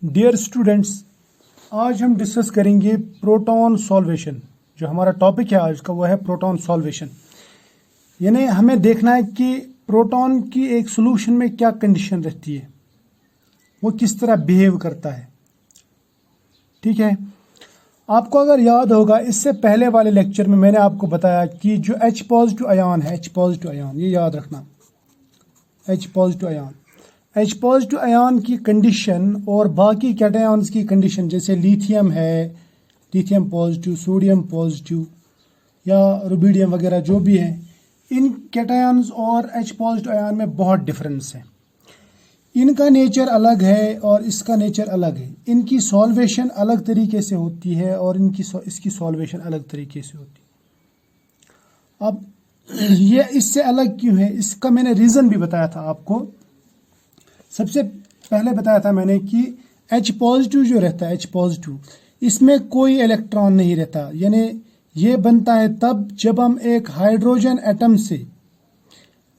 Dear students, आज हम discuss करेंगे प्रोटॉन सॉल्वेशन। जो हमारा टॉपिक है आज का वो है प्रोटॉन सॉल्वेशन। यानी हमें देखना है कि प्रोटॉन की एक सॉल्यूशन में क्या कंडीशन रहती है, वो किस तरह बिहेव करता है। ठीक है, आपको अगर याद होगा इससे पहले वाले लेक्चर में मैंने आपको बताया कि जो H पॉजिटिव आयन है, H पॉजिटिव आयन, ये याद रखना, H positive ion, H positive ion की कंडीशन और बाकी कैटायंस की कंडीशन जैसे लिथियम है, लिथियम पॉजिटिव, सोडियम पॉजिटिव या रुबिडियम वगैरह जो भी है, इन कैटायंस और H पॉजिटिव आयन में बहुत डिफरेंस है। इनका नेचर अलग है और इसका नेचर अलग है। इनकी सॉल्वेशन अलग तरीके से होती है और इसकी सॉल्वेशन अलग तरीके से होती है। अब ये इससे अलग क्यों है, इसका मैंने रीज़न भी बताया था आपको। सबसे पहले बताया था मैंने कि H पॉजिटिव जो रहता है, H पॉजिटिव, इसमें कोई इलेक्ट्रॉन नहीं रहता। यानी ये बनता है तब जब हम एक हाइड्रोजन एटम से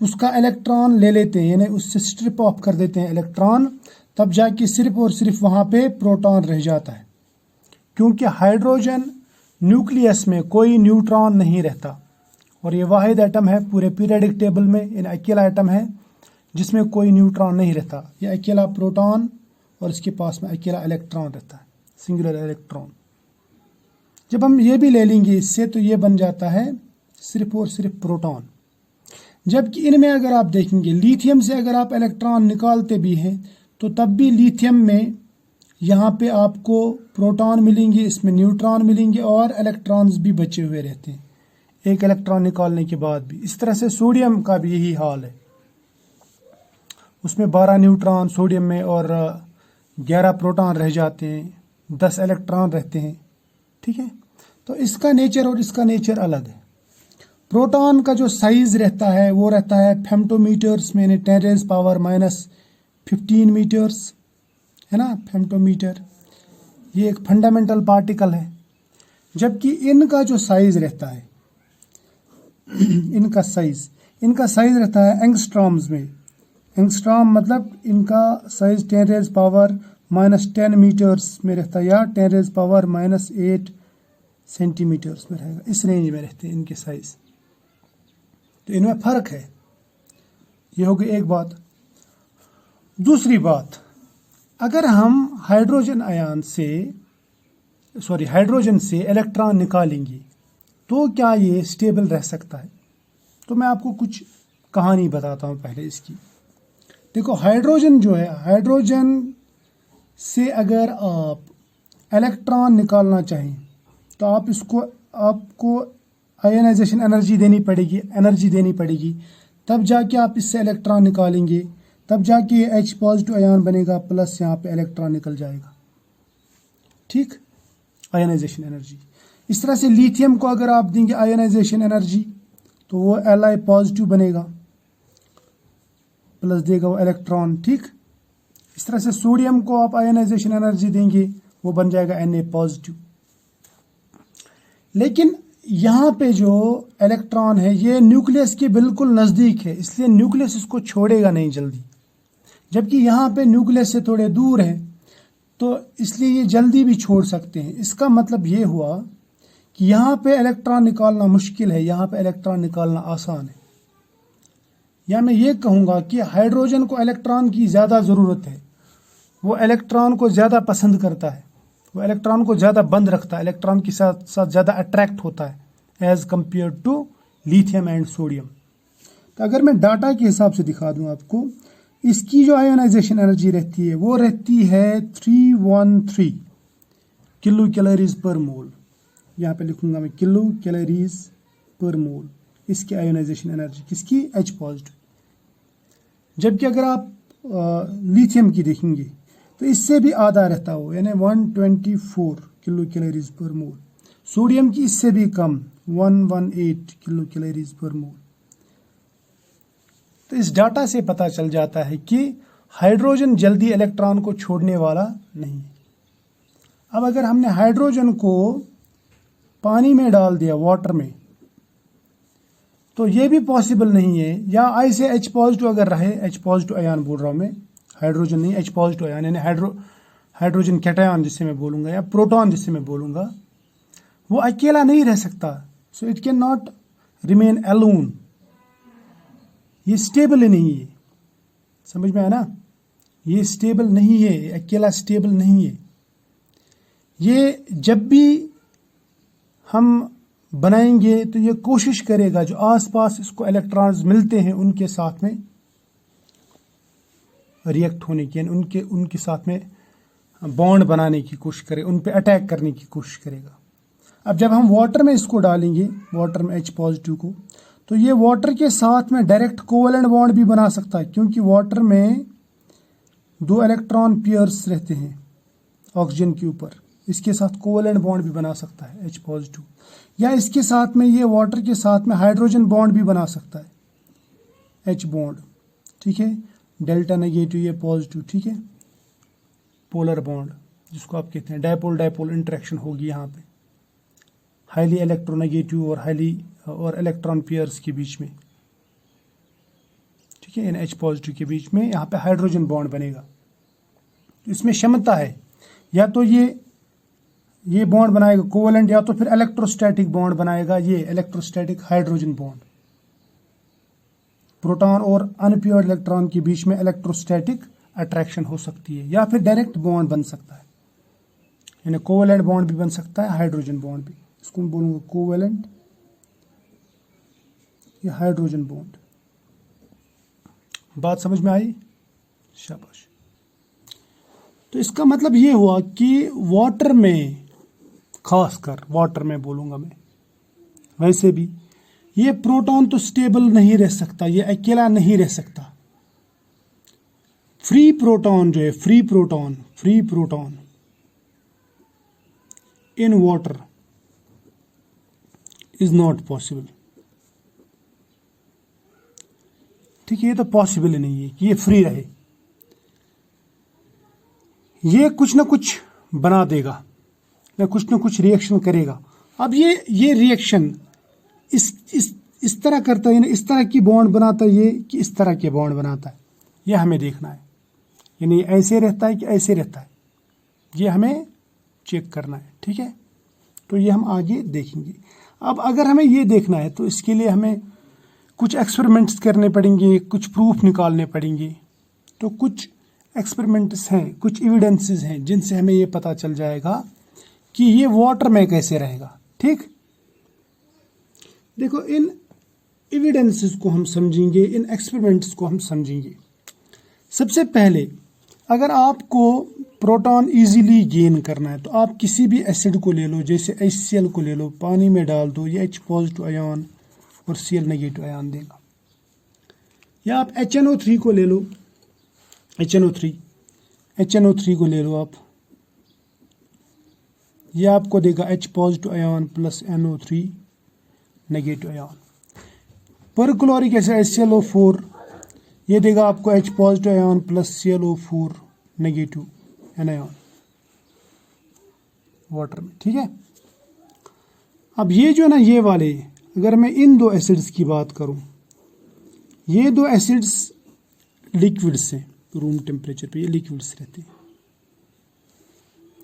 उसका इलेक्ट्रॉन ले लेते हैं, यानी उससे स्ट्रिप ऑफ कर देते हैं इलेक्ट्रॉन, तब जाके सिर्फ और सिर्फ वहाँ पे प्रोटॉन रह जाता है। क्योंकि हाइड्रोजन न्यूक्लियस में कोई न्यूट्रॉन नहीं रहता और ये वाहिद एटम है पूरे पीरियडिक टेबल में, इन अकेला एटम है जिसमें कोई न्यूट्रॉन नहीं रहता। ये अकेला प्रोटॉन और इसके पास में अकेला इलेक्ट्रॉन रहता है, सिंगुलर इलेक्ट्रॉन। जब हम ये भी ले लेंगे इससे तो ये बन जाता है सिर्फ और सिर्फ प्रोटॉन। जबकि इनमें अगर आप देखेंगे लिथियम से अगर आप इलेक्ट्रॉन निकालते भी हैं तो तब भी लिथियम में यहाँ पे आपको प्रोटॉन मिलेंगे, इसमें न्यूट्रॉन मिलेंगे और इलेक्ट्रॉन्स भी बचे हुए रहते हैं एक इलेक्ट्रॉन निकालने के बाद भी। इस तरह से सोडियम का भी यही हाल है, उसमें 12 न्यूट्रॉन सोडियम में और 11 प्रोटॉन रह जाते हैं, 10 इलेक्ट्रॉन रहते हैं। ठीक है, तो इसका नेचर और इसका नेचर अलग है। प्रोटॉन का जो साइज रहता है वो रहता है फेम्टोमीटर्स में, 10⁻⁻15 मीटर्स है ना, फेम्टोमीटर। ये एक फंडामेंटल पार्टिकल है। जबकि इनका जो साइज रहता है इनका साइज रहता है एंगस्ट्रॉम्स में। एंगस्ट्रॉम मतलब इनका साइज 10⁻⁻10 मीटर्स में रहता है या 10⁻⁻8 सेंटीमीटर्स में रहेगा। इस रेंज में रहते हैं इनके साइज। तो इनमें फ़र्क है। ये हो गई एक बात। दूसरी बात, अगर हम हाइड्रोजन से इलेक्ट्रॉन निकालेंगे तो क्या ये स्टेबल रह सकता है? तो मैं आपको कुछ कहानी बताता हूँ पहले इसकी। देखो, हाइड्रोजन जो है, हाइड्रोजन से अगर आप इलेक्ट्रॉन निकालना चाहें तो आपको आयनाइजेशन एनर्जी देनी पड़ेगी, तब जाके आप इससे इलेक्ट्रॉन निकालेंगे, तब जाके ये H पॉजिटिव आयन बनेगा, प्लस यहाँ पे इलेक्ट्रॉन निकल जाएगा। ठीक, आयनाइजेशन एनर्जी। इस तरह से लिथियम को अगर आप देंगे आयनाइजेशन एनर्जी तो वो Li पॉजिटिव बनेगा, प्लस देगा वो इलेक्ट्रॉन। ठीक, इस तरह से सोडियम को आप आयनाइजेशन एनर्जी देंगे, वो बन जाएगा Na पॉजिटिव। लेकिन यहाँ पे जो इलेक्ट्रॉन है ये न्यूक्लियस के बिल्कुल नज़दीक है, इसलिए न्यूक्लियस इसको छोड़ेगा नहीं जल्दी। जबकि यहाँ पे न्यूक्लियस से थोड़े दूर है तो इसलिए ये जल्दी भी छोड़ सकते हैं। इसका मतलब ये हुआ कि यहाँ पे इलेक्ट्रॉन निकालना मुश्किल है, यहाँ पे इलेक्ट्रॉन निकालना आसान है। या मैं ये कहूँगा कि हाइड्रोजन को इलेक्ट्रॉन की ज़्यादा ज़रूरत है, वो इलेक्ट्रॉन को ज़्यादा पसंद करता है, वो इलेक्ट्रॉन को ज़्यादा बंद रखता है, इलेक्ट्रॉन के साथ साथ ज़्यादा अट्रैक्ट होता है as compare to lithium and sodium. तो अगर मैं डाटा के हिसाब से दिखा दूं आपको, इसकी जो आयोनाइजेशन एनर्जी रहती है वो रहती है 313 किलो कैलोरीज पर मोल। यहाँ पे लिखूंगा मैं किलो कैलोरीज पर मोल, इसकी आयोनाइजेशन एनर्जी किसकी, H पॉजिटिव। जबकि अगर आप लिथियम की देखेंगे तो इससे भी आधा रहता हो, यानी 124 किलो कैलोरीज पर मोल। सोडियम की इससे भी कम, 118 किलो कैलोरीज पर मोल। तो इस डाटा से पता चल जाता है कि हाइड्रोजन जल्दी इलेक्ट्रॉन को छोड़ने वाला नहीं है। अब अगर हमने हाइड्रोजन को पानी में डाल दिया, वाटर में, तो ये भी पॉसिबल नहीं है। या ऐसे H पॉजिटिव अगर रहे, H पॉजिटिव आयन बोल रहा हूँ मैं, हाइड्रोजन नहीं, H पॉजिटिव आयन, यानी हाइड्रोजन कैटायन जिसे मैं बोलूंगा या प्रोटॉन जिसे मैं बोलूंगा, वो अकेला नहीं रह सकता। So it can not remain alone. ये स्टेबल नहीं है, समझ में आया ना? ये स्टेबल नहीं है, ये अकेला स्टेबल नहीं है। ये जब भी हम बनाएंगे तो ये कोशिश करेगा जो आसपास इसको इलेक्ट्रॉन्स मिलते हैं उनके साथ में रिएक्ट होने की, उनके साथ में बॉन्ड बनाने की कोशिश करे, उन पे अटैक करने की कोशिश करेगा। अब जब हम वाटर में इसको डालेंगे, वाटर में H पॉजिटिव को, तो ये वाटर के साथ में डायरेक्ट कोवेलेंट बॉन्ड भी बना सकता है, क्योंकि वाटर में 2 इलेक्ट्रॉन पेयर्स रहते हैं ऑक्सीजन के ऊपर। इसके साथ कोवेलेंट बॉन्ड भी बना सकता है H पॉजिटिव, या इसके साथ में ये वाटर के साथ में हाइड्रोजन बॉन्ड भी बना सकता है H बॉन्ड, ठीक है। डेल्टा नेगेटिव ये पॉजिटिव, ठीक है। पोलर बॉन्ड जिसको आप कहते हैं, डायपोल डायपोल इंटरेक्शन होगी यहाँ पे हाईली इलेक्ट्रोनेगेटिव और इलेक्ट्रॉन पेयर्स के बीच में, ठीक है। इन H पॉजिटिव के बीच में यहाँ पे हाइड्रोजन बॉन्ड बनेगा। इसमें क्षमता है या तो ये बॉन्ड बनाएगा कोवेलेंट, या तो फिर इलेक्ट्रोस्टैटिक बॉन्ड बनाएगा, ये इलेक्ट्रोस्टैटिक हाइड्रोजन बॉन्ड। प्रोटॉन और अनपेयर्ड इलेक्ट्रॉन के बीच में इलेक्ट्रोस्टैटिक अट्रैक्शन हो सकती है, या फिर डायरेक्ट बॉन्ड बन सकता है, यानी कोवेलेंट बॉन्ड भी बन सकता है, हाइड्रोजन बॉन्ड भी। इसको मैं बोलूंगा कोवेलेंट या हाइड्रोजन बॉन्ड। बात समझ में आई? शाबाश। तो इसका मतलब ये हुआ कि वाटर में, खासकर वाटर में बोलूंगा मैं, वैसे भी ये प्रोटॉन तो स्टेबल नहीं रह सकता, ये अकेला नहीं रह सकता। फ्री प्रोटॉन जो है, free proton in water is not possible, ठीक है। ये तो पॉसिबल ही नहीं है कि ये फ्री रहे, ये कुछ ना कुछ बना देगा या कुछ ना कुछ रिएक्शन करेगा। अब ये रिएक्शन इस तरह करता है, इस तरह की बॉन्ड बनाता है ये, कि इस तरह के बॉन्ड बनाता है, ये हमें देखना है। यानी ऐसे रहता है कि ऐसे रहता है, ये हमें चेक करना है, ठीक है। तो ये हम आगे देखेंगे। अब अगर हमें ये देखना है तो इसके लिए हमें कुछ एक्सपेरिमेंट्स करने पड़ेंगे, कुछ प्रूफ निकालने पड़ेंगे। तो कुछ एक्सपेरिमेंट्स हैं, कुछ एविडेंसेस हैं जिनसे हमें ये पता चल जाएगा कि ये वाटर में कैसे रहेगा, ठीक। देखो, इन एविडेंसेस को हम समझेंगे, इन एक्सपेरिमेंट्स को हम समझेंगे। सबसे पहले अगर आपको प्रोटॉन इजीली गेन करना है तो आप किसी भी एसिड को ले लो, जैसे HCl को ले लो, पानी में डाल दो, ये H पॉजिटिव आयन और Cl नेगेटिव आयन देगा। या आप HNO3 को ले लो, HNO3 को ले लो आप, ये आपको देगा H positive ion plus NO3 negative ion. Perchloric acid HClO4 ये देगा आपको H positive ion plus ClO4 negative ion water में, ठीक है। अब ये जो ना, ये वाले, अगर मैं इन 2 एसिड्स की बात करूं, ये 2 एसिड्स लिक्विड्स हैं, रूम टेम्परेचर पे ये लिक्विड्स रहते हैं,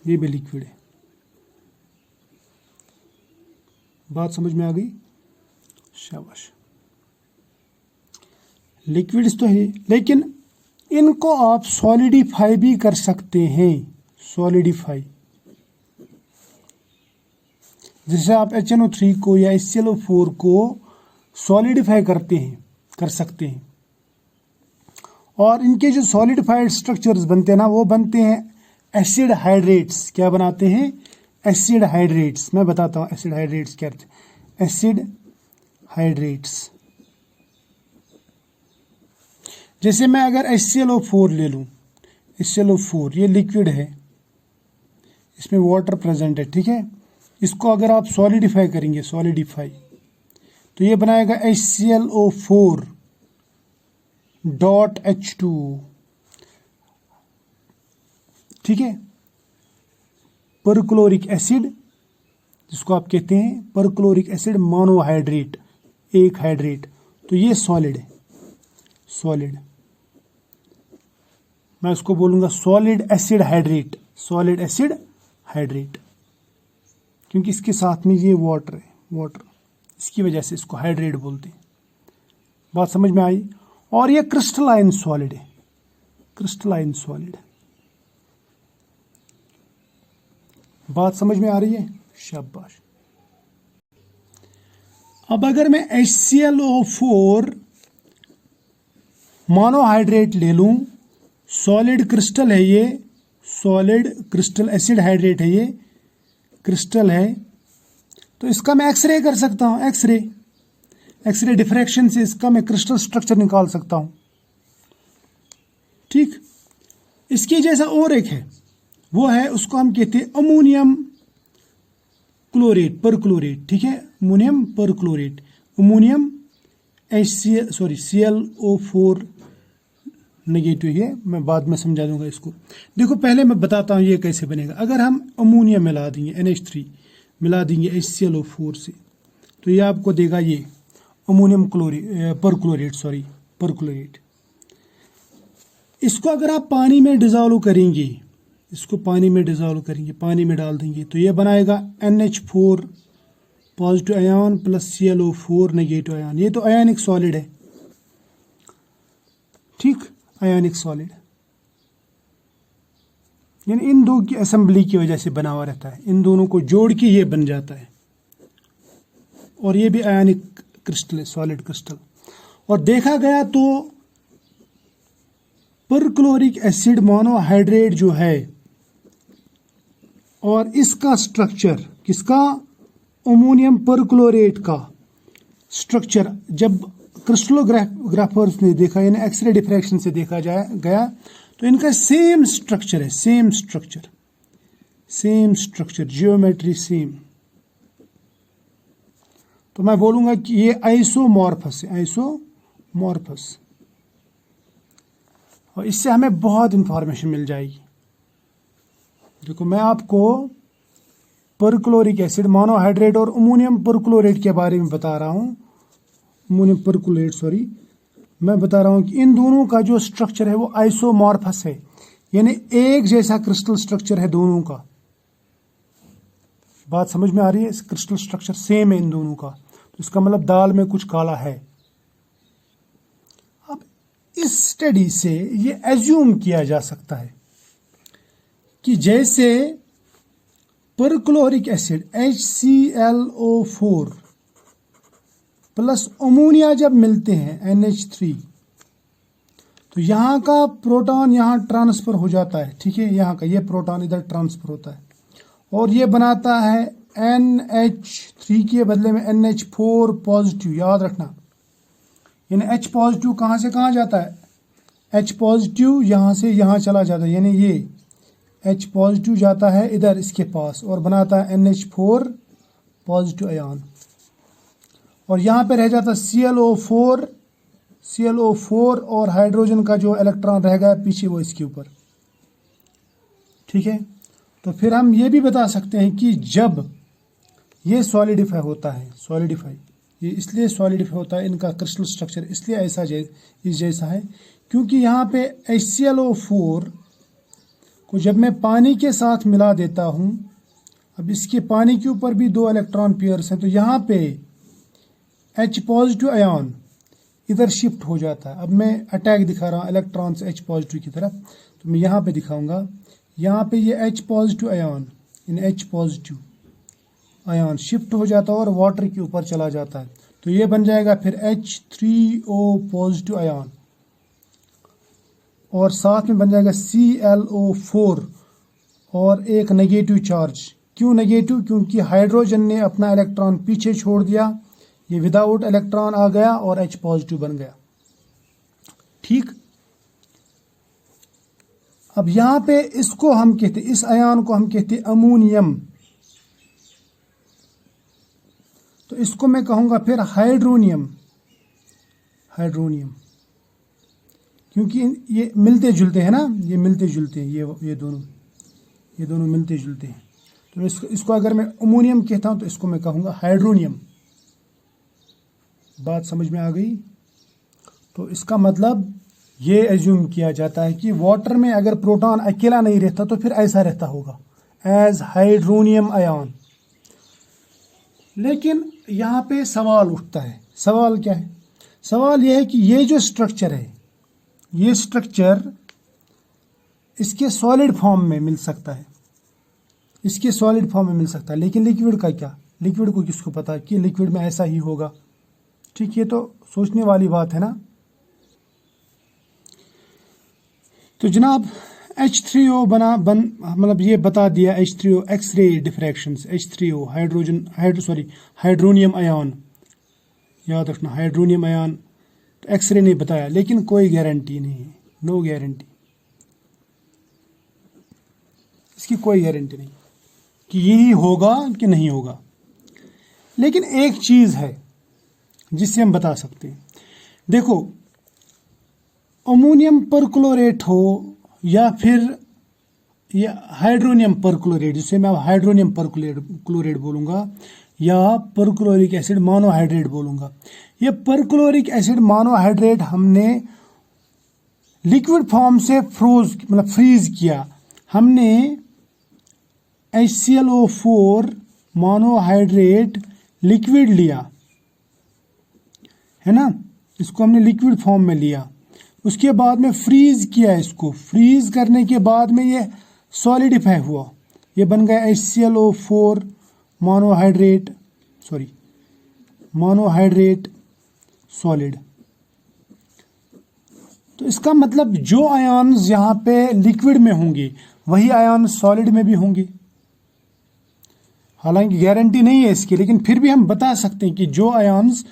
ये भी लिक्विड है। बात समझ में आ गई? शाबाश। लिक्विड्स तो है, लेकिन इनको आप सॉलिडिफाई भी कर सकते हैं, सॉलिडिफाई। जैसे आप HNO3 को या HClO4 को सॉलिडिफाई कर सकते हैं। और इनके जो सॉलिडिफाइड स्ट्रक्चर्स बनते हैं ना, वो बनते हैं एसिड हाइड्रेट्स। क्या बनाते हैं? Acid hydrates. मैं बताता हूँ एसिड हाइड्रेट्स क्या होते हैं। एसिड हाइड्रेट्स, जैसे मैं अगर HClO4 ले लूँ, HClO4 ये लिक्विड है, इसमें वाटर प्रेजेंट है, ठीक है। इसको अगर आप सॉलिडिफाई करेंगे, सॉलिडिफाई, तो ये बनाएगा HClO4 डॉट H2, ठीक है। परक्लोरिक एसिड, जिसको आप कहते हैं परक्लोरिक एसिड मोनोहाइड्रेट, एक हाइड्रेट, तो ये सॉलिड है, सॉलिड। मैं उसको बोलूंगा solid acid hydrate, solid acid hydrate, क्योंकि इसके साथ में ये वाटर है, वाटर, इसकी वजह से इसको हाइड्रेट बोलते हैं। बात समझ में आई। और ये क्रिस्टलाइन सॉलिड है, क्रिस्टलाइन सॉलिड। बात समझ में आ रही है? शाबाश। अब अगर मैं HClO4 मोनोहाइड्रेट ले लूं, सॉलिड क्रिस्टल है ये, सॉलिड क्रिस्टल एसिड हाइड्रेट है ये, क्रिस्टल है, तो इसका मैं एक्सरे कर सकता हूं, एक्सरे डिफ्रैक्शन से इसका मैं क्रिस्टल स्ट्रक्चर निकाल सकता हूं। ठीक, इसके जैसा और एक है, वो है, उसको हम कहते हैं अमोनियम क्लोरेट, परक्लोरेट। ठीक है, ammonium perchlorate, ammonium ClO4 negative है, मैं बाद में समझा दूंगा इसको। देखो पहले मैं बताता हूं ये कैसे बनेगा। अगर हम अमोनियम मिला देंगे, NH3 मिला देंगे HClO4 से, तो ये आपको देगा ये अमोनियम परक्लोरेट। इसको अगर आप पानी में डिजोल्व करेंगे, इसको पानी में डिजोल्व करेंगे, पानी में डाल देंगे, तो ये बनाएगा NH4 positive ion plus ClO4 negative ion. ये तो आयनिक सॉलिड है। ठीक, आयनिक सॉलिड, यानी इन दो की असेंबली की वजह से बना हुआ रहता है, इन दोनों को जोड़ के ये बन जाता है। और ये भी आयनिक क्रिस्टल है, सॉलिड क्रिस्टल। और देखा गया तो परक्लोरिक एसिड मोनोहाइड्रेट जो है, और इसका स्ट्रक्चर, किसका, अमोनियम परक्लोरेट का स्ट्रक्चर, जब क्रिस्टलोग्राफर्स ने देखा, यानी एक्सरे डिफ्रैक्शन से देखा गया, तो इनका सेम स्ट्रक्चर है, सेम स्ट्रक्चर, जियोमेट्री सेम। तो मैं बोलूंगा कि ये आइसोमॉर्फस है, आइसोमॉर्फस। और इससे हमें बहुत इंफॉर्मेशन मिल जाएगी। देखो मैं आपको परक्लोरिक एसिड मोनोहाइड्रेट और अमोनियम परक्लोरेट के बारे में बता रहा हूं, अमोनियम परक्लोरेट सॉरी, मैं बता रहा हूं कि इन दोनों का जो स्ट्रक्चर है वो आइसोमॉर्फस है, यानी एक जैसा क्रिस्टल स्ट्रक्चर है दोनों का। बात समझ में आ रही है? इस क्रिस्टल स्ट्रक्चर सेम है इन दोनों का, तो इसका मतलब दाल में कुछ काला है। अब इस स्टडी से ये एज्यूम किया जा सकता है कि जैसे perchloric acid HClO4 plus ammonia जब मिलते हैं NH3, तो यहां का प्रोटॉन यहां ट्रांसफर हो जाता है। ठीक है, यहां का ये प्रोटॉन इधर ट्रांसफर होता है और ये बनाता है NH3 के बदले में NH4 पॉजिटिव। याद रखना, यानी H पॉजिटिव कहां से कहां जाता है, H पॉजिटिव यहां से यहां चला जाता है, यानी ये H पॉजिटिव जाता है इधर इसके पास और बनाता है NH4 पॉजिटिव आयन, और यहां पे रह जाता ClO4 और हाइड्रोजन का जो इलेक्ट्रॉन रह गया पीछे वो इसके ऊपर। ठीक है, तो फिर हम ये भी बता सकते हैं कि जब ये सॉलिडिफाई होता है, ये इसलिए सॉलिडिफाई होता है, इनका क्रिस्टल स्ट्रक्चर इसलिए ऐसा इस जैसा है क्योंकि यहाँ पे HClO4 को जब मैं पानी के साथ मिला देता हूँ, अब इसके पानी के ऊपर भी 2 इलेक्ट्रॉन पेयर्स हैं, तो यहाँ पे H पॉजिटिव आयन इधर शिफ्ट हो जाता है। अब मैं अटैक दिखा रहा हूँ इलेक्ट्रॉन से H पॉजिटिव की तरफ, तो मैं यहाँ पे दिखाऊंगा, यहाँ पे ये H पॉजिटिव आयन, इन H पॉजिटिव आयन शिफ्ट हो जाता है और वाटर के ऊपर चला जाता है, तो ये बन जाएगा फिर H3O पॉजिटिव आयन और साथ में बन जाएगा ClO4 और एक नेगेटिव चार्ज। क्यों नेगेटिव? क्योंकि हाइड्रोजन ने अपना इलेक्ट्रॉन पीछे छोड़ दिया, ये विदाउट इलेक्ट्रॉन आ गया और H पॉजिटिव बन गया। ठीक, अब यहां पे इसको हम कहते, इस आयन को हम कहते अमोनियम, तो इसको मैं कहूंगा फिर हाइड्रोनियम, क्योंकि ये मिलते जुलते हैं ना, ये मिलते जुलते हैं, ये दोनों मिलते जुलते हैं। तो इसको अगर मैं अमोनियम कहता हूं तो इसको मैं कहूंगा हाइड्रोनियम। बात समझ में आ गई? तो इसका मतलब ये एज्यूम किया जाता है कि वाटर में अगर प्रोटॉन अकेला नहीं रहता तो फिर ऐसा रहता होगा, एज हाइड्रोनियम आयन। लेकिन यहाँ पे सवाल उठता है। सवाल क्या है? सवाल यह है कि ये जो स्ट्रक्चर है, ये स्ट्रक्चर इसके सॉलिड फॉर्म में मिल सकता है, इसके सॉलिड फॉर्म में मिल सकता है, लेकिन लिक्विड का क्या? लिक्विड को किसको पता कि लिक्विड में ऐसा ही होगा? ठीक, ये तो सोचने वाली बात है ना। तो जनाब H3O मतलब ये बता दिया, H3O x ray diffraction, H3O hydronium ion, याद रखना हाइड्रोनियम आयन। तो एक्सरे नहीं बताया, लेकिन कोई गारंटी नहीं है, नो गारंटी, इसकी कोई गारंटी नहीं कि यही होगा कि नहीं होगा। लेकिन एक चीज है जिससे हम बता सकते हैं। देखो, अमोनियम परक्लोरेट हो या फिर ये हाइड्रोनियम परक्लोरेट, जिसे मैं हाइड्रोनियम परक्लोरेट बोलूंगा या परक्लोरिक एसिड मोनोहाइड्रेट बोलूंगा। ये परक्लोरिक एसिड मोनोहाइड्रेट हमने लिक्विड फॉर्म से फ्रीज किया। हमने HClO4 मोनोहाइड्रेट लिक्विड लिया, है ना, इसको हमने लिक्विड फॉर्म में लिया। उसके बाद में फ्रीज किया, इसको फ्रीज करने के बाद में ये सॉलिडिफाई हुआ, ये बन गया HClO4 मोनोहाइड्रेट सॉलिड। तो इसका मतलब जो आयन्स यहाँ पे लिक्विड में होंगे वही आयन सॉलिड में भी होंगे। हालांकि गारंटी नहीं है इसकी, लेकिन फिर भी हम बता सकते हैं कि जो आयन्स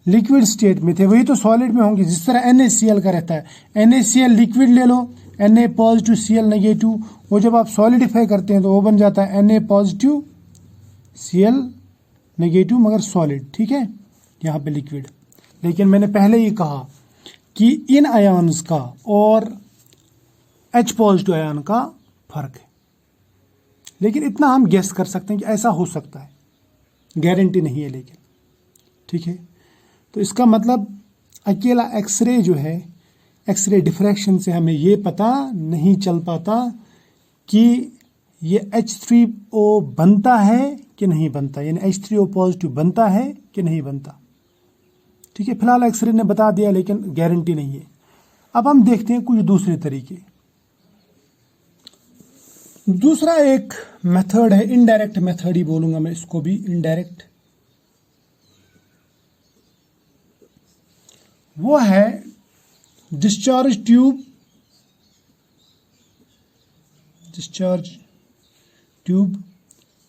लिक्विड स्टेट में थे वही तो सॉलिड में होंगे। जिस तरह NaCl का रहता है, NaCl लिक्विड ले लो, Na पॉजिटिव Cl नेगेटिव, वो जब आप सॉलिडिफाई करते हैं तो वो बन जाता है Na पॉजिटिव Cl नेगेटिव, मगर सॉलिड। ठीक है, यहाँ पे लिक्विड। लेकिन मैंने पहले ही कहा कि इन आयन्स का और H पॉजिटिव आयन का फर्क है। लेकिन इतना हम गेस कर सकते हैं कि ऐसा हो सकता है, गारंटी नहीं है लेकिन। ठीक है, तो इसका मतलब अकेला एक्सरे जो है, एक्सरे डिफ्रैक्शन से हमें ये पता नहीं चल पाता कि ये H3O बनता है कि नहीं बनता, यानी H3O पॉजिटिव बनता है कि नहीं बनता। ठीक है, फिलहाल एक्सरे ने बता दिया, लेकिन गारंटी नहीं है। अब हम देखते हैं कुछ दूसरे तरीके। दूसरा एक मेथड है, इनडायरेक्ट मेथड ही बोलूंगा मैं इसको भी, इनडायरेक्ट। वो है discharge tube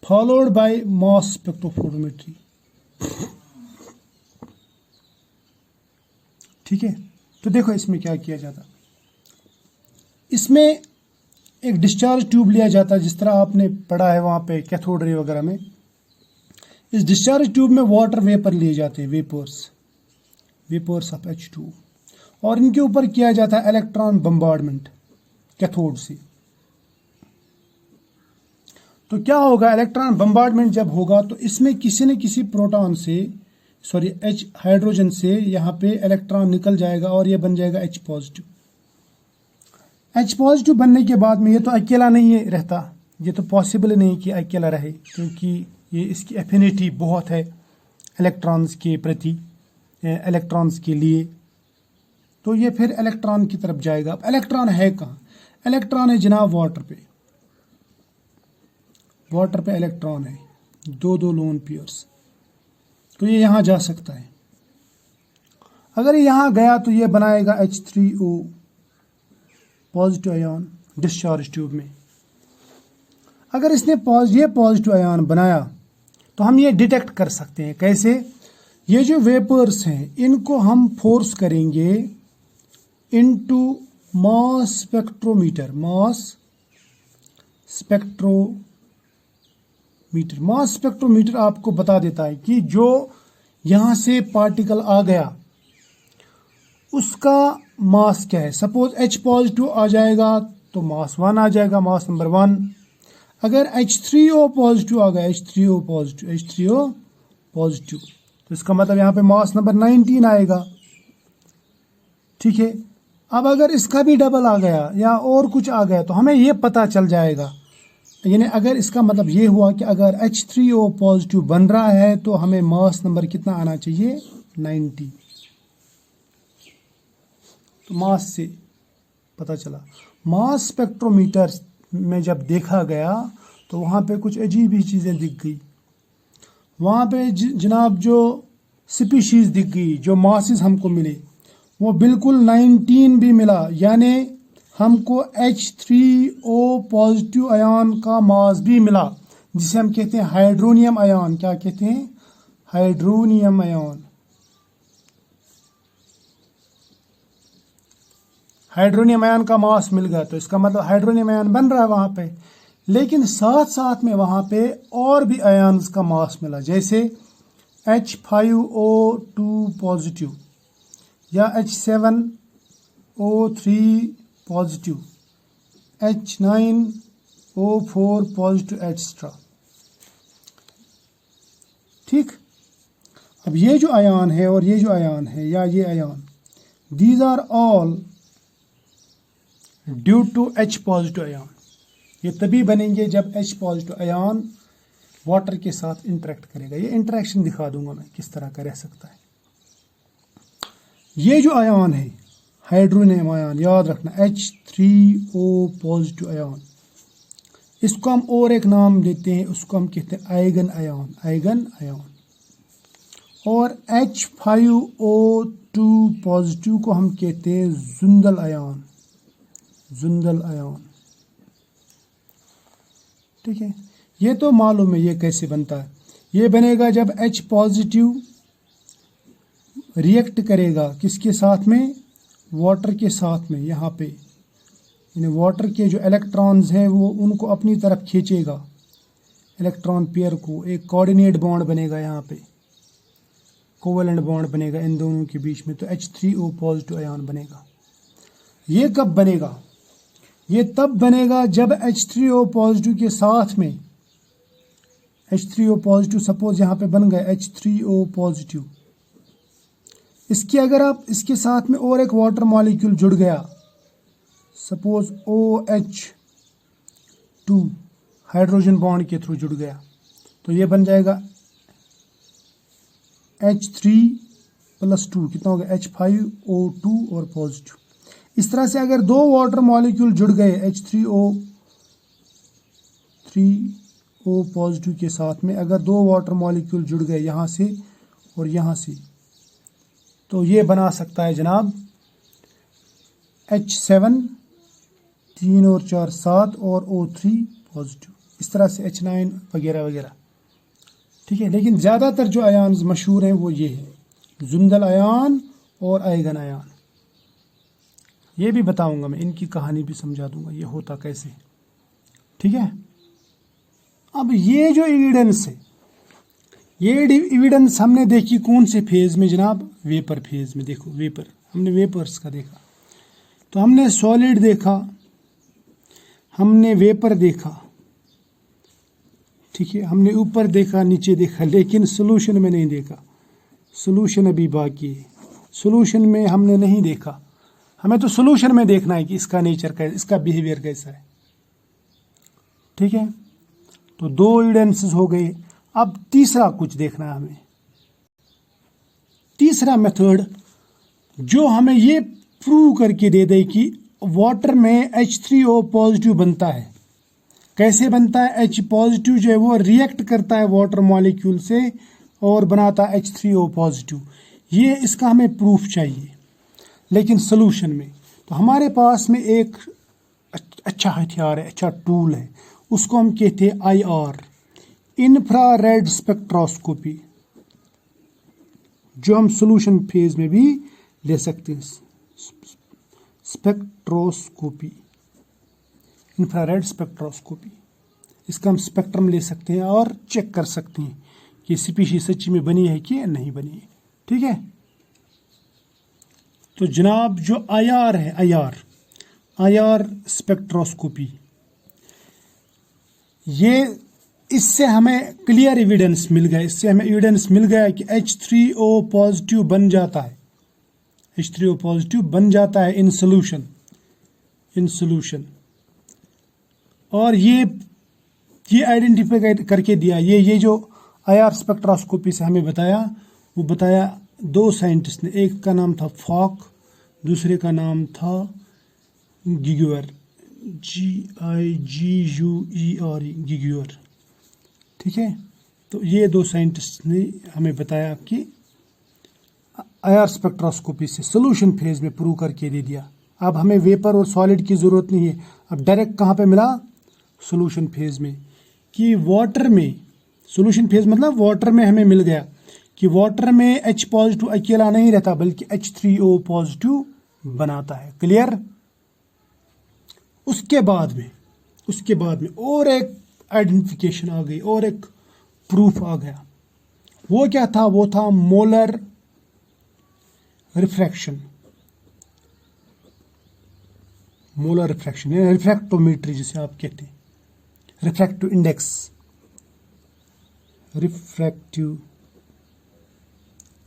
followed by mass spectrophotometry. ठीक है, तो देखो इसमें क्या किया जाता। इसमें एक डिस्चार्ज ट्यूब लिया जाता है, जिस तरह आपने पढ़ा है वहां पे कैथोड रे वगैरह में। इस डिस्चार्ज ट्यूब में वाटर वेपर लिए जाते हैं, वेपर्स ऑफ H2, और इनके ऊपर किया जाता है इलेक्ट्रॉन बम्बार्डमेंट कैथोड से। तो क्या होगा, इलेक्ट्रॉन बम्बार्डमेंट जब होगा तो इसमें किसी न किसी प्रोटॉन से, H हाइड्रोजन से यहाँ पे इलेक्ट्रॉन निकल जाएगा और ये बन जाएगा H पॉजिटिव। H पॉजिटिव बनने के बाद में ये तो अकेला नहीं रहता, ये तो पॉसिबल नहीं कि अकेला रहे, क्योंकि ये इसकी एफिनिटी बहुत है इलेक्ट्रॉन्स के प्रति, इलेक्ट्रॉन्स के लिए। तो ये फिर इलेक्ट्रॉन की तरफ जाएगा। अब इलेक्ट्रॉन है कहाँ? इलेक्ट्रॉन है जनाब वाटर पे इलेक्ट्रॉन है, दो लोन पेयर्स। तो ये यहाँ जा सकता है। अगर यहाँ गया तो ये बनाएगा H3O positive ion discharge tube में। अगर इसने ये पॉजिटिव आयन बनाया तो हम ये डिटेक्ट कर सकते हैं। कैसे? ये जो वेपर्स हैं इनको हम फोर्स करेंगे इनटू मास स्पेक्ट्रोमीटर। मास स्पेक्ट्रोमीटर आपको बता देता है कि जो यहां से पार्टिकल आ गया उसका मास क्या है। सपोज H पॉजिटिव आ जाएगा तो मास 1 आ जाएगा, मास नंबर 1। अगर H3O पॉजिटिव आ गया, H3O पॉजिटिव, तो इसका मतलब यहाँ पे मास नंबर 19 आएगा। ठीक है, अब अगर इसका भी डबल आ गया या और कुछ आ गया तो हमें ये पता चल जाएगा, यानी अगर इसका मतलब ये हुआ कि अगर H3O पॉजिटिव बन रहा है तो हमें मास नंबर कितना आना चाहिए, 90। तो मास से पता चला। मास स्पेक्ट्रोमीटर में जब देखा गया तो वहाँ पे कुछ अजीब ही चीज़ें दिख गई। वहाँ पे जनाब जो स्पीशीज़ दिख गई, जो मासेस हमको मिले वो बिल्कुल 19 भी मिला, यानी हमको H3O पॉजिटिव आयन का मास भी मिला, जिसे हम कहते हैं हाइड्रोनियम आयन। क्या कहते हैं, हाइड्रोनियम आयन। हाइड्रोनियम आयन का मास मिल गया तो इसका मतलब हाइड्रोनियम आयन बन रहा है वहां पे, लेकिन साथ साथ में वहां पे और भी आयन्स का मास मिला, जैसे H5O2 पॉजिटिव या H7O3 positive, H9O4 positive extra. ठीक। अब ये जो आयन है और ये जो आयन है या ये ion, these are all due to H positive ion. ये तभी बनेंगे जब H पॉजिटिव आयन वाटर के साथ इंटरेक्ट करेगा। ये इंटरेक्शन दिखा दूंगा मैं किस तरह का रह सकता है। ये जो आयन है हाइड्रोनियम आयन, याद रखना H3O पॉजिटिव आयन, इसको हम और एक नाम देते हैं, उसको हम कहते हैं आइगन आयन, आइगन आयन। और H5O2 पॉजिटिव को हम कहते हैं जुंदल आयन, जुंदल आयन। ठीक है, ये तो मालूम है ये कैसे बनता है। ये बनेगा जब H पॉजिटिव रिएक्ट करेगा किसके साथ में, वाटर के साथ में। यहाँ पे यानी वाटर के जो इलेक्ट्रॉन्स हैं वो उनको अपनी तरफ खींचेगा, इलेक्ट्रॉन पेयर को। एक कोऑर्डिनेट बॉन्ड बनेगा, यहाँ पे कोवेलेंट बॉन्ड बनेगा इन दोनों के बीच में, तो H3O पॉजिटिव आयन बनेगा। ये कब बनेगा, ये तब बनेगा जब H3O पॉजिटिव के साथ में H3O पॉजिटिव, सपोज यहाँ पे बन गया H3O पॉजिटिव, इसके अगर आप इसके साथ में और एक वाटर मॉलिक्यूल जुड़ गया, सपोज OH2 हाइड्रोजन बॉन्ड के थ्रू जुड़ गया, तो ये बन जाएगा H3+2, कितना होगा H5O2 और पॉजिटिव। इस तरह से अगर दो वाटर मॉलिक्यूल जुड़ गए H3O पॉजिटिव के साथ में, अगर दो वाटर मॉलिक्यूल जुड़ गए यहाँ से और यहाँ से, तो ये बना सकता है जनाब H7 3 और 4 7 और O3 पॉजिटिव, इस तरह से H9 वगैरह वगैरह। ठीक है, लेकिन ज़्यादातर जो आयन्स मशहूर हैं वो ये है, जुंदल आयन और आइगन आयन। ये भी बताऊंगा मैं, इनकी कहानी भी समझा दूंगा ये होता कैसे। ठीक है, अब ये जो एविडेंस है, ये एविडेंस हमने देखी कौन से फेज में जनाब, वेपर फेज में। देखो वेपर, हमने वेपर्स का देखा, तो हमने सॉलिड देखा, हमने वेपर देखा। ठीक है, हमने ऊपर देखा नीचे देखा, लेकिन सोल्यूशन में नहीं देखा। सोल्यूशन अभी बाकी है, सोल्यूशन में हमने नहीं देखा। हमें तो सोल्यूशन में देखना है कि इसका नेचर कैसा, इसका बिहेवियर कैसा है। ठीक है, तो दो एविडेंसेस हो गए। अब तीसरा कुछ देखना है हमें, तीसरा मेथड जो हमें ये प्रूव करके दे दे कि वाटर में H3O पॉजिटिव बनता है। कैसे बनता है, H पॉजिटिव जो है वो रिएक्ट करता है वाटर मॉलिक्यूल से और बनाता है H3O पॉजिटिव। ये इसका हमें प्रूफ चाहिए, लेकिन सोल्यूशन में। तो हमारे पास में एक अच्छा हथियार है, अच्छा टूल है, उसको हम कहते हैं IR, इंफ्रारेड स्पेक्ट्रोस्कोपी, जो हम सोल्यूशन फेज में भी ले सकते हैं। स्पेक्ट्रोस्कोपी, इंफ्रारेड स्पेक्ट्रोस्कोपी, इसका हम स्पेक्ट्रम ले सकते हैं और चेक कर सकते हैं कि स्पीशीज सच्ची में बनी है कि नहीं बनी है। ठीक है, तो जनाब जो IR है, IR स्पेक्ट्रोस्कोपी, ये इससे हमें क्लियर एविडेंस मिल गया, इससे हमें एविडेंस मिल गया कि H3O पॉजिटिव बन जाता है। H3O पॉजिटिव बन जाता है इन सोल्यूशन। और ये आइडेंटिफाई करके दिया, ये जो IR स्पेक्ट्रोस्कोपी से हमें बताया, वो बताया दो साइंटिस्ट ने, एक का नाम था फॉक, दूसरे का नाम था गिग्यूअर, GIGUER, गिग्यूअर। ठीक है, तो ये दो साइंटिस्ट ने हमें बताया कि IR स्पेक्ट्रोस्कोपी से सोल्यूशन फेज में प्रूव करके दे दिया। अब हमें वेपर और सॉलिड की ज़रूरत नहीं है, अब डायरेक्ट कहाँ पे मिला, सोल्यूशन फेज में, कि वाटर में, सोल्यूशन फेज मतलब वाटर में हमें मिल गया कि वाटर में H पॉजिटिव अकेला नहीं रहता बल्कि H3O पॉजिटिव बनाता है। क्लियर। उसके बाद में और एक आइडेंटिफिकेशन आ गई और एक प्रूफ आ गया। वो क्या था, वो था मोलर रिफ्रैक्शन, या रिफ्रैक्टोमीट्री जिसे आप कहते हैं, रिफ्रैक्टिव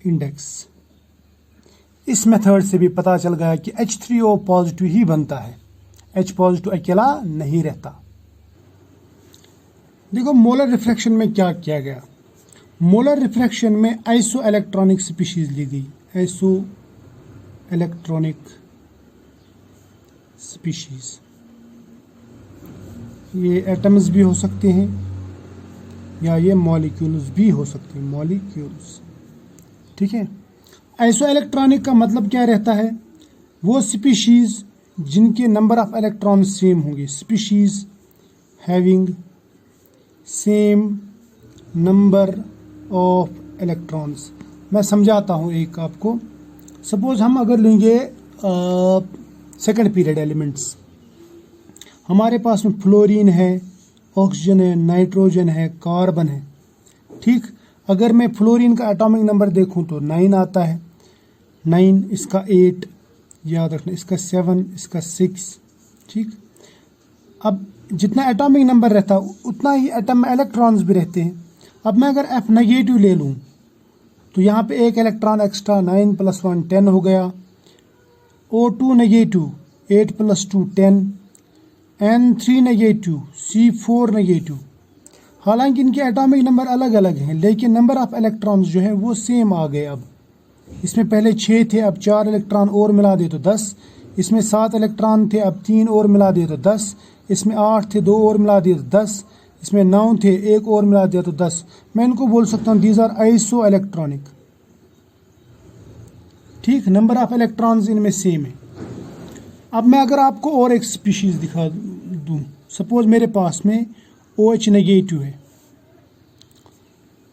इंडेक्स। इस मेथड से भी पता चल गया कि H3O पॉजिटिव ही बनता है, H पॉजिटिव अकेला नहीं रहता। देखो मोलर रिफ्रैक्शन में क्या किया गया, मोलर रिफ्रैक्शन में आइसो इलेक्ट्रॉनिक स्पीशीज ली गई, आइसो इलेक्ट्रॉनिक स्पीशीज। ये एटम्स भी हो सकते हैं या ये मॉलिक्यूल्स भी हो सकते हैं, मॉलिक्यूल्स। ठीक है, आइसो इलेक्ट्रॉनिक का मतलब क्या रहता है, वो स्पीशीज जिनके नंबर ऑफ इलेक्ट्रॉन सेम होंगे, species having same number of electrons. मैं समझाता हूँ एक आपको। सपोज हम अगर लेंगे सेकंड पीरियड एलिमेंट्स, हमारे पास में फ्लोरीन है, ऑक्सीजन है, नाइट्रोजन है, कार्बन है। ठीक, अगर मैं फ्लोरीन का एटॉमिक नंबर देखूं तो 9 आता है, 9, इसका 8 याद रखना, इसका 7, इसका 6। ठीक, अब जितना एटॉमिक नंबर रहता है उतना ही एटम में इलेक्ट्रॉन्स भी रहते हैं। अब मैं अगर F नेगेटिव ले लूँ तो यहाँ पे एक इलेक्ट्रॉन एक्स्ट्रा, 9 + 1 10 हो गया। O2 negative, 8 + 2 10, N3 negative, C4 negative. हालांकि इनके एटॉमिक नंबर अलग अलग हैं लेकिन नंबर ऑफ इलेक्ट्रॉन्स जो है वो सेम आ गए। अब इसमें पहले 6 थे, अब 4 इलेक्ट्रॉन और मिला दे तो 10। इसमें 7 इलेक्ट्रॉन थे, अब 3 और मिला दे तो 10। इसमें 8 थे, 2 और मिला दिए तो 10। इसमें 9 थे, 1 और मिला दिया तो 10। मैं इनको बोल सकता हूँ दीज आर आइसो इलेक्ट्रॉनिक। ठीक, नंबर ऑफ इलेक्ट्रॉन्स इनमें सेम है। अब मैं अगर आपको और एक स्पीशीज दिखा दूँ, सपोज मेरे पास में OH नेगेटिव है,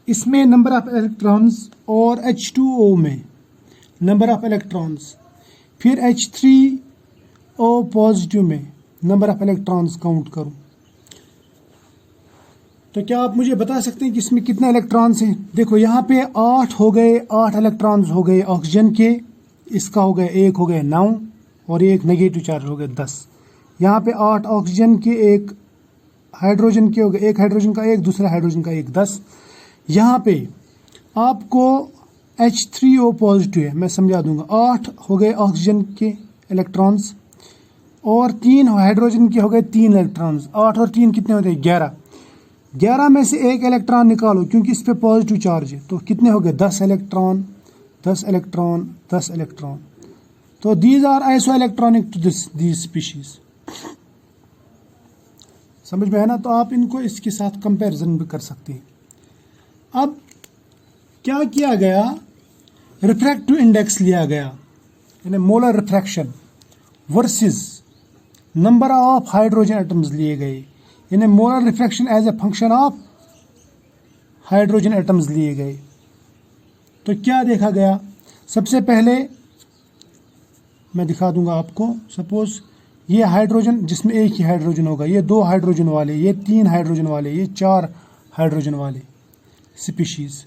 इसमें नंबर ऑफ इलेक्ट्रॉन्स, और H2O में नंबर ऑफ इलेक्ट्रॉन्स, फिर H3O पॉजिटिव में नंबर ऑफ इलेक्ट्रॉन्स काउंट करूं तो क्या आप मुझे बता सकते हैं कि इसमें कितने इलेक्ट्रॉन्स हैं। देखो यहाँ पे 8 हो गए, 8 इलेक्ट्रॉन्स हो गए ऑक्सीजन के, इसका हो गए 1 हो गए 9 और एक नेगेटिव चार्ज हो गए 10। यहाँ पे 8 ऑक्सीजन के, 1 हाइड्रोजन के हो गए, 1 हाइड्रोजन का 1, दूसरा हाइड्रोजन का 1, 10। यहाँ पे आपको H3O पॉजिटिव है, मैं समझा दूंगा। 8 हो गए ऑक्सीजन के इलेक्ट्रॉन्स और 3 हाइड्रोजन के हो गए 3 इलेक्ट्रॉन्स। 8 और 3 कितने होते हैं, 11। 11 में से 1 इलेक्ट्रॉन निकालो क्योंकि इस पे पॉजिटिव चार्ज है, तो कितने हो गए, 10 इलेक्ट्रॉन, 10 इलेक्ट्रॉन, 10 इलेक्ट्रॉन। तो these are isoelectronic to these species. समझ में है ना। तो आप इनको इसके साथ कंपैरिजन भी कर सकते हैं। अब क्या किया गया, रिफ्रैक्टिव इंडेक्स लिया गया, यानी molar refraction versus number of hydrogen atoms लिए गए, यानी molar refraction as a function of hydrogen atoms लिए गए। तो क्या देखा गया, सबसे पहले मैं दिखा दूंगा आपको। सपोज ये हाइड्रोजन, जिसमें एक ही हाइड्रोजन होगा, ये 2 हाइड्रोजन वाले, ये 3 हाइड्रोजन वाले, ये 4 हाइड्रोजन वाले स्पीशीज।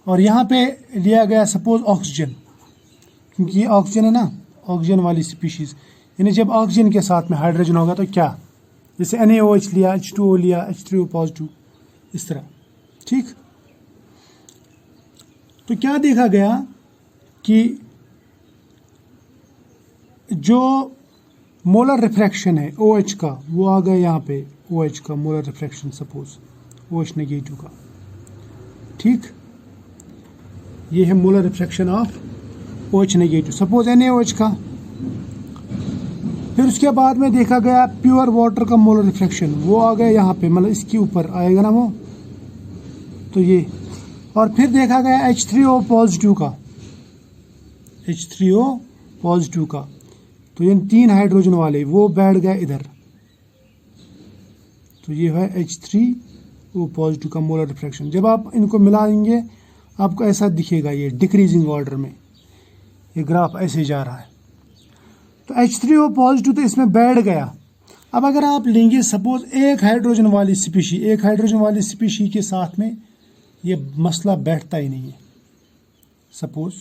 और यहाँ पे लिया गया सपोज ऑक्सीजन, क्योंकि ये ऑक्सीजन है ना, ऑक्सीजन वाली स्पीशीज। यानी जब ऑक्सीजन के साथ में हाइड्रोजन होगा तो क्या, जैसे NaOH लिया, H2O लिया, H3O पॉजिटिव, इस तरह। ठीक, तो क्या देखा गया कि जो मोलर रिफ्रैक्शन है OH का, वो आ गया यहाँ पे OH का molar refraction, suppose OH negative का, ठीक। ये है molar refraction of OH negative, suppose NaOH का। फिर उसके बाद में देखा गया प्योर वाटर का मोलर रिफ्रैक्शन, वो आ गया यहाँ पे, मतलब इसके ऊपर आएगा ना वो, तो ये। और फिर देखा गया H3O पॉजिटिव का, H3O पॉजिटिव का, तो ये 3 हाइड्रोजन वाले वो बैठ गए इधर, तो ये है H3O पॉजिटिव का मोलर रिफ्रैक्शन। जब आप इनको मिलाएंगे आपको ऐसा दिखेगा, ये डिक्रीजिंग ऑर्डर में ये ग्राफ ऐसे जा रहा है। तो H3O पॉजिटिव तो इसमें बैठ गया। अब अगर आप लेंगे सपोज एक हाइड्रोजन वाली स्पीशी के साथ में ये मसला बैठता ही नहीं है। सपोज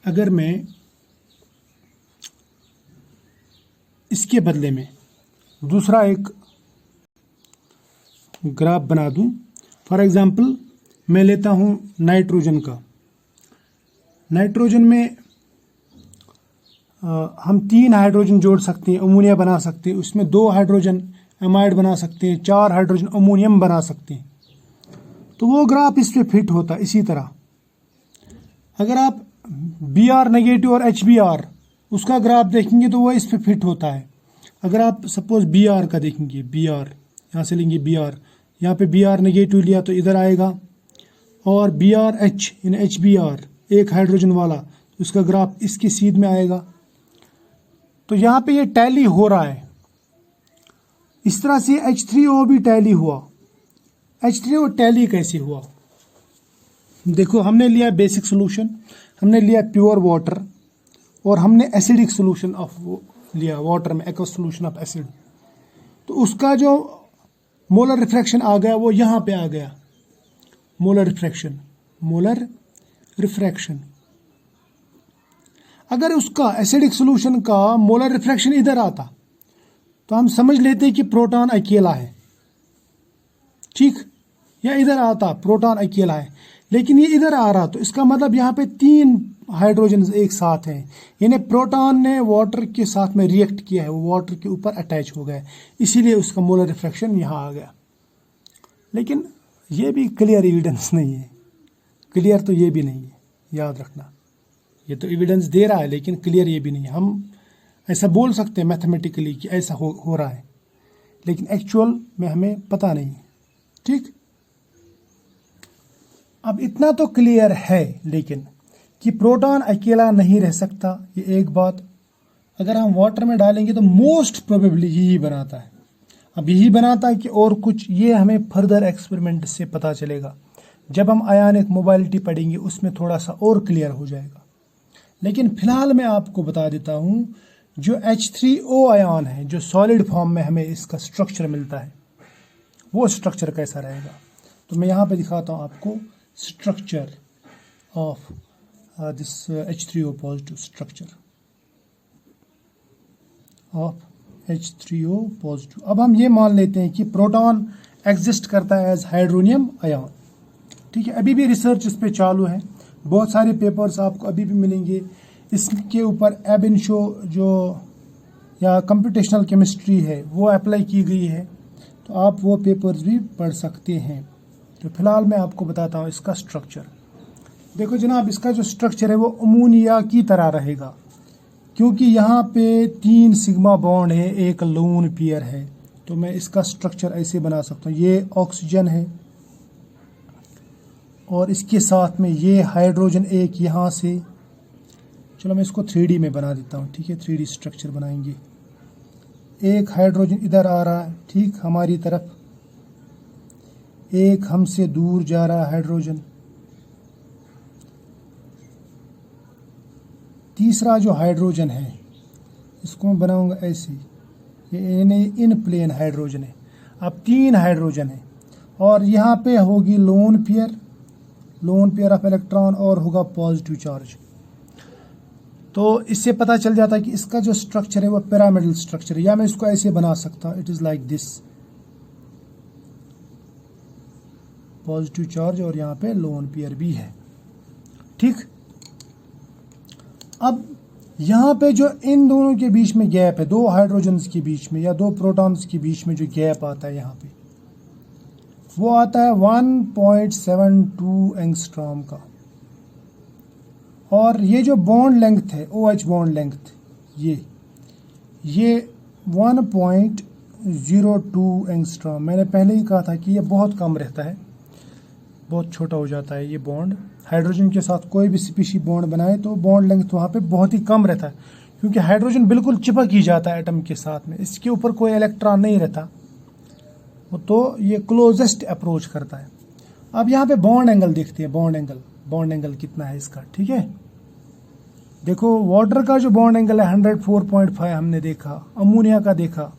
अगर मैं इसके बदले में दूसरा एक ग्राफ बना दूं, फॉर एग्जांपल मैं लेता हूं नाइट्रोजन का। नाइट्रोजन में हम 3 हाइड्रोजन जोड़ सकते हैं, अमोनिया बना सकते हैं, उसमें 2 हाइड्रोजन एमाइड बना सकते हैं, 4 हाइड्रोजन अमोनियम बना सकते हैं। तो वो ग्राफ इस पे फिट होता है। इसी तरह अगर आप Br नेगेटिव और HBr उसका ग्राफ देखेंगे तो वो इस पे फिट होता है। अगर आप सपोज Br का देखेंगे, Br यहाँ से लेंगे, Br यहाँ पे Br नेगेटिव लिया तो इधर आएगा, और BrH यानी HBr एक हाइड्रोजन वाला, उसका ग्राफ इसके सीध में आएगा। तो यहाँ पे ये टैली हो रहा है। इस तरह से H3O भी टैली हुआ। H3O टैली कैसे हुआ? देखो, हमने लिया बेसिक सोल्यूशन, हमने लिया प्योर वाटर, और हमने एसिडिक सोल्यूशन ऑफ लिया वाटर में, एक्वस सोल्यूशन ऑफ एसिड। तो उसका जो मोलर रिफ्रैक्शन आ गया वो यहाँ पे आ गया, मोलर रिफ्रैक्शन। अगर उसका एसिडिक सोल्यूशन का मोलर रिफ्रैक्शन इधर आता तो हम समझ लेते कि प्रोटॉन अकेला है, ठीक, या इधर आता प्रोटॉन अकेला है। लेकिन ये इधर आ रहा, तो इसका मतलब यहाँ पे 3 हाइड्रोजन एक साथ हैं, यानी प्रोटॉन ने वाटर के साथ में रिएक्ट किया है, वो वाटर के ऊपर अटैच हो गया, इसीलिए उसका मोलर रिफ्रैक्शन यहाँ आ गया। लेकिन ये भी क्लियर एविडेंस नहीं है, क्लियर तो ये भी नहीं है, याद रखना। ये तो एविडेंस दे रहा है लेकिन क्लियर ये भी नहीं है। हम ऐसा बोल सकते हैं मैथमेटिकली कि ऐसा हो रहा है, लेकिन एक्चुअल में हमें पता नहीं है, ठीक। अब इतना तो क्लियर है लेकिन कि प्रोटॉन अकेला नहीं रह सकता, ये एक बात। अगर हम वाटर में डालेंगे तो मोस्ट प्रोबेबली यही बनाता है। अब यही बनाता है कि और कुछ, ये हमें फर्दर एक्सपेरिमेंट से पता चलेगा। जब हम आयनिक मोबाइलिटी पढ़ेंगे उसमें थोड़ा सा और क्लियर हो जाएगा। लेकिन फिलहाल मैं आपको बता देता हूँ, जो H3O आयन है, जो सॉलिड फॉर्म में हमें इसका स्ट्रक्चर मिलता है, वो स्ट्रक्चर कैसा रहेगा। तो मैं यहाँ पे दिखाता हूँ आपको structure of this H3O positive, structure of H3O positive. अब हम ये मान लेते हैं कि प्रोटॉन एग्जिस्ट करता है एज हाइड्रोनियम आयन, ठीक है। अभी भी रिसर्च इस पे चालू है, बहुत सारे पेपर्स आपको अभी भी मिलेंगे इसके ऊपर। एब इनिशियो जो या कंप्यूटेशनल केमिस्ट्री है वो अप्लाई की गई है, तो आप वो पेपर्स भी पढ़ सकते हैं। तो फिलहाल मैं आपको बताता हूँ इसका स्ट्रक्चर। देखो जनाब, इसका जो स्ट्रक्चर है वो अमोनिया की तरह रहेगा, क्योंकि यहाँ पे 3 सिग्मा बॉन्ड है, एक लोन पेयर है। तो मैं इसका स्ट्रक्चर ऐसे बना सकता हूँ, ये ऑक्सीजन है और इसके साथ में ये हाइड्रोजन एक यहाँ से, चलो मैं इसको 3D में बना देता हूँ, ठीक है। 3D स्ट्रक्चर बनाएंगे। एक हाइड्रोजन इधर आ रहा है, ठीक, हमारी तरफ, एक हमसे दूर जा रहा है हाइड्रोजन। तीसरा जो हाइड्रोजन है इसको मैं बनाऊंगा ऐसे, ये इन प्लेन हाइड्रोजन है। अब 3 हाइड्रोजन है और यहाँ पे होगी लोन पेयर ऑफ इलेक्ट्रॉन और होगा पॉजिटिव चार्ज। तो इससे पता चल जाता है कि इसका जो स्ट्रक्चर है वो पिरामिडल स्ट्रक्चर है, या मैं इसको ऐसे बना सकता हूँ, it is like this, positive charge और यहाँ पे लोन पेयर भी है, ठीक। अब यहाँ पे जो इन दोनों के बीच में गैप है, दो हाइड्रोजन्स के बीच में या दो प्रोटॉन्स के बीच में जो गैप आता है यहाँ पे, वो आता है 1.72 एंगस्ट्रॉम का। और ये जो बॉन्ड लेंथ है, OH बॉन्ड लेंथ, ये 1.02 एंगस्ट्रॉम। मैंने पहले ही कहा था कि ये बहुत कम रहता है, बहुत छोटा हो जाता है ये बॉन्ड। हाइड्रोजन के साथ कोई भी स्पीशी बॉन्ड बनाए तो बॉन्ड लेंथ वहाँ पे बहुत ही कम रहता है, क्योंकि हाइड्रोजन बिल्कुल चिपक ही जाता है एटम के साथ में, इसके ऊपर कोई इलेक्ट्रॉन नहीं रहता, तो ये क्लोजेस्ट अप्रोच करता है। अब यहाँ पे बॉन्ड एंगल देखते हैं, बॉन्ड एंगल कितना है इसका, ठीक है। देखो वाटर का जो बॉन्ड एंगल है 104.5 हमने देखा, अमोनिया का देखा,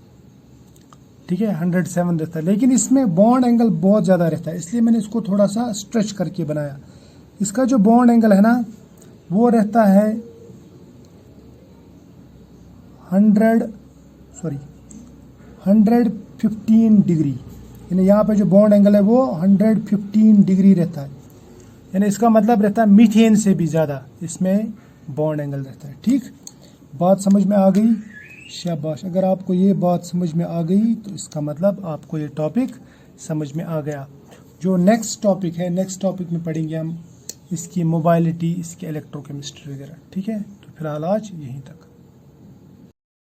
ठीक है 107 रहता है, लेकिन इसमें बॉन्ड एंगल बहुत ज़्यादा रहता है, इसलिए मैंने इसको थोड़ा सा स्ट्रेच करके बनाया। इसका जो बॉन्ड एंगल है ना वो रहता है 115 डिग्री, यानी यहाँ पे जो बॉन्ड एंगल है वो 115 डिग्री रहता है, यानी इसका मतलब रहता है मीथेन से भी ज़्यादा इसमें बॉन्ड एंगल रहता है। ठीक, बात समझ में आ गई? शाबाश। अगर आपको ये बात समझ में आ गई तो इसका मतलब आपको ये टॉपिक समझ में आ गया। जो नेक्स्ट टॉपिक है, नेक्स्ट टॉपिक में पढ़ेंगे हम इसकी मोबाइलिटी, इसकी इलेक्ट्रोकेमिस्ट्री वगैरह। ठीक है, तो फिलहाल आज यहीं तक।